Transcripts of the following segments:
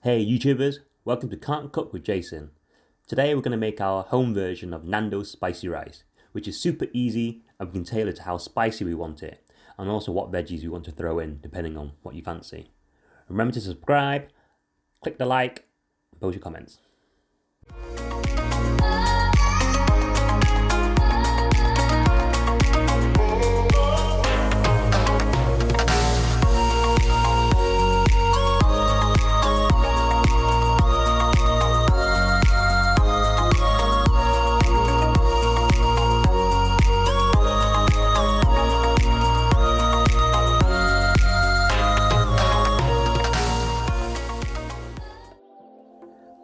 Hey YouTubers, welcome to Can't Cook with Jason. Today we're going to make our home version of Nando's spicy rice, which is super easy and we can tailor to how spicy we want it, and also what veggies we want to throw in depending on what you fancy. Remember to subscribe, click the like, and post your comments.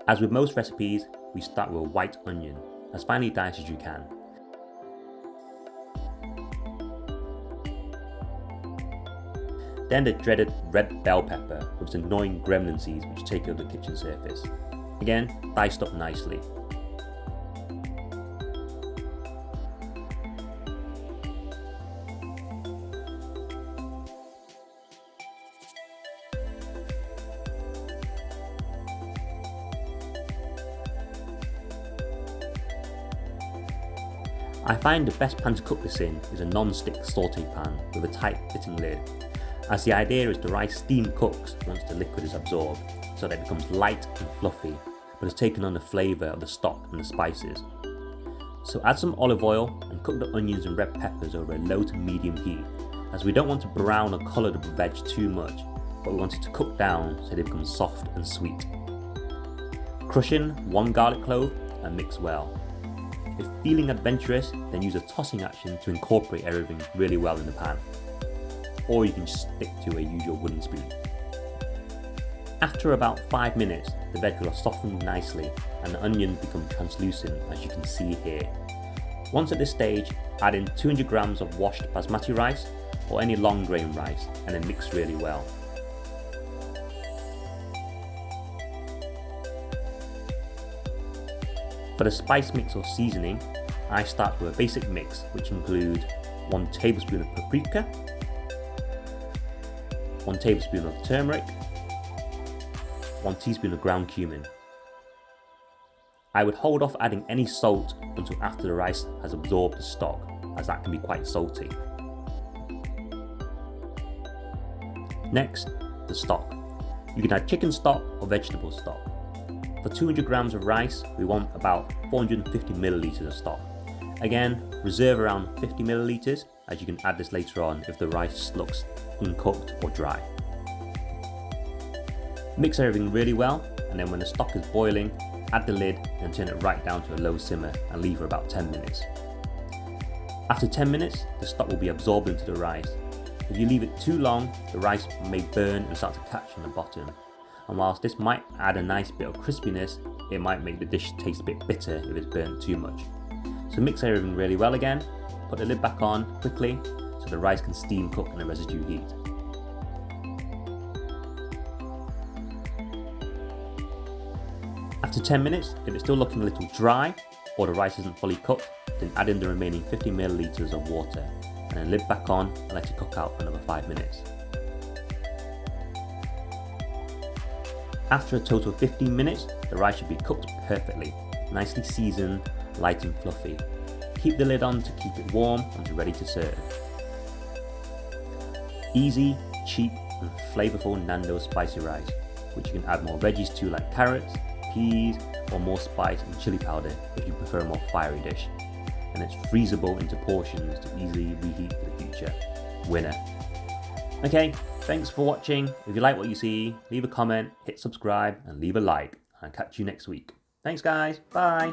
As with most recipes, we start with a white onion, as finely diced as you can. Then the dreaded red bell pepper with its annoying gremlin seeds which take over the kitchen surface. Again, diced up nicely. I find the best pan to cook this in is a non-stick saute pan with a tight fitting lid, as the idea is the rice steam cooks once the liquid is absorbed, so that it becomes light and fluffy, but has taken on the flavour of the stock and the spices. So add some olive oil and cook the onions and red peppers over a low to medium heat, as we don't want to brown or colour the veg too much, but we want it to cook down so they become soft and sweet. Crush in 1 garlic clove and mix well. If feeling adventurous, then use a tossing action to incorporate everything really well in the pan. Or you can just stick to a usual wooden spoon. After about 5 minutes, the veg will have softened nicely and the onion become translucent, as you can see here. Once at this stage, add in 200 grams of washed Basmati rice or any long grain rice and then mix really well. For the spice mix or seasoning, I start with a basic mix which includes 1 tablespoon of paprika, 1 tablespoon of turmeric, 1 teaspoon of ground cumin. I would hold off adding any salt until after the rice has absorbed the stock, as that can be quite salty. Next, the stock. You can add chicken stock or vegetable stock. For 200 grams of rice, we want about 450 millilitres of stock. Again, reserve around 50 millilitres, as you can add this later on if the rice looks uncooked or dry. Mix everything really well, and then when the stock is boiling, add the lid and turn it right down to a low simmer and leave for about 10 minutes. After 10 minutes, the stock will be absorbed into the rice. If you leave it too long, the rice may burn and start to catch on the bottom. And whilst this might add a nice bit of crispiness, it might make the dish taste a bit bitter if it's burnt too much. So mix everything really well again, put the lid back on quickly so the rice can steam cook in the residue heat. After 10 minutes, if it's still looking a little dry or the rice isn't fully cooked, then add in the remaining 50 millilitres of water and then lid back on and let it cook out for another 5 minutes. After a total of 15 minutes, the rice should be cooked perfectly, nicely seasoned, light and fluffy. Keep the lid on to keep it warm until ready to serve. Easy, cheap and flavourful Nando's spicy rice, which you can add more veggies to like carrots, peas or more spice and chili powder if you prefer a more fiery dish. And it's freezable into portions to easily reheat for the future. Winner. Okay, thanks for watching. If you like what you see, leave a comment, hit subscribe and leave a like. I'll catch you next week. Thanks guys, bye.